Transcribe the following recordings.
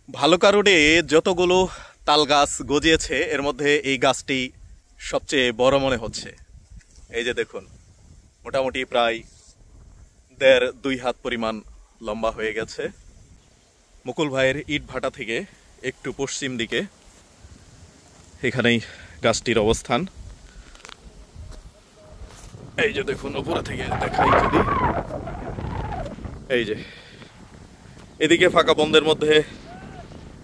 ভালুকা রোডে যতগুলো তাল গাছ গজিয়েছে এর মধ্যে এই গাছটি সবচেয়ে বড় মনে হচ্ছে। এই যে দেখুন, মোটামুটি প্রায় 1.5-2 হাত পরিমাণ লম্বা হয়ে গেছে। মুকুল ভাইয়ের ইট ভাটা থেকে একটু পশ্চিম দিকে এখানেই গাছটির অবস্থান। এই যে দেখুন, উপরে থেকে দেখাই যদি, এই যে এদিকে ফাঁকা বন্ধের মধ্যে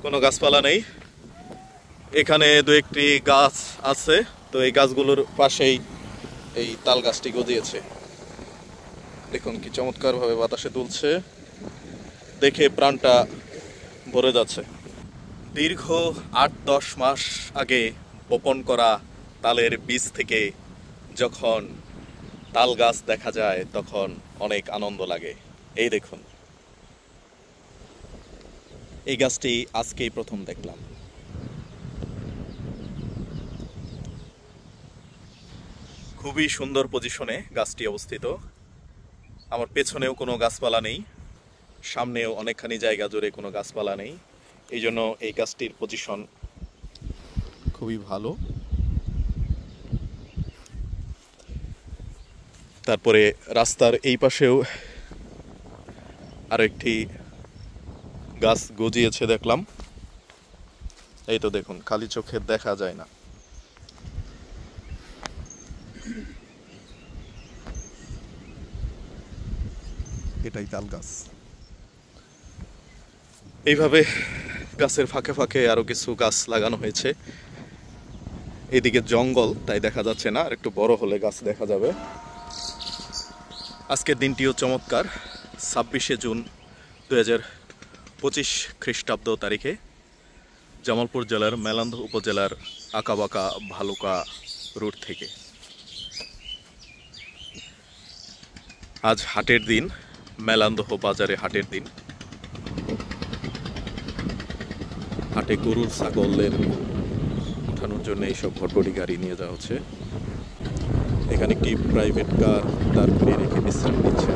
কোনো গাছপালা নেই, এখানে দু একটি গাছ আছে। তো এই গাছগুলোর পাশেই এই তাল গাছটি গজিয়েছে। দেখুন কি চমৎকার ভাবে বাতাসে দুলছে, দেখে প্রাণটা ভরে যাচ্ছে। দীর্ঘ 8-10 মাস আগে বপন করা তালের বীজ থেকে যখন তাল গাছ দেখা যায় তখন অনেক আনন্দ লাগে। এই দেখুন, এই গাছটি আজকেই প্রথম দেখলাম। খুবই সুন্দর পজিশনে গাছটি অবস্থিত। আমার পেছনেও কোনো গাছপালা নেই, সামনেও অনেকখানি জায়গা জুড়ে কোনো গাছপালা নেই, এই জন্য এই গাছটির পজিশন খুবই ভালো। তারপরে রাস্তার এই পাশেও আরো একটি গাছ গজিয়েছে দেখলাম। এই তো দেখুন, খালি চোখে দেখা যায় না। এটাই তাল গাছ। এইভাবে গাছের ফাঁকে ফাঁকে আরো কিছু গাছ লাগানো হয়েছে। এদিকে জঙ্গল, তাই দেখা যাচ্ছে না, আর একটু বড় হলে গাছ দেখা যাবে। আজকের দিনটিও চমৎকার। 26শে জুন 2025 খ্রিস্টাব্দ তারিখে জামালপুর জেলার মেলান্দহ উপজেলার আঁকাবাঁকা ভালুকা রোড থেকে। আজ হাটের দিন, মেলান্দহ বাজারে হাটের দিন। হাটে গরুর ছাগলের ওঠানোর জন্য এইসব ভটভটি গাড়ি নিয়ে যাওয়া হচ্ছে। এখানে একটি প্রাইভেট কার দাঁড় করিয়ে রেখে বিশ্রাম নিচ্ছে।